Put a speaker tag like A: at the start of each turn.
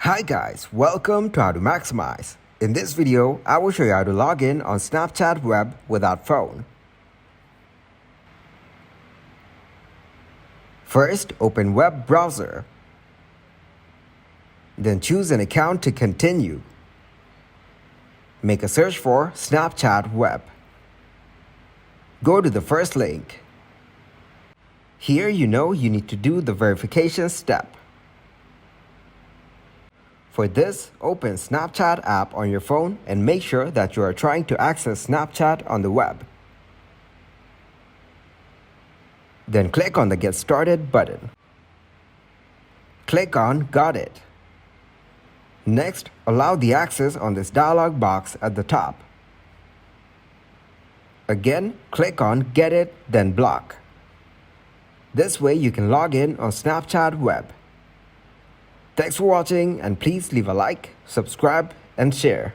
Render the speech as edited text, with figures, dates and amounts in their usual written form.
A: Hi guys, welcome to How to Maximize. In this video, I will show you how to log in on Snapchat web without phone. First, open web browser. Then choose an account to continue. Make a search for Snapchat web. Go to the first link. Here you need to do the verification step. For this, open Snapchat app on your phone and make sure that you are trying to access Snapchat on the web. Then click on the Get Started button. Click on Got It. Next, allow the access on this dialog box at the top. Again, click on Get It, then Block. This way you can log in on Snapchat web. Thanks for watching, and please leave a like, subscribe, and share.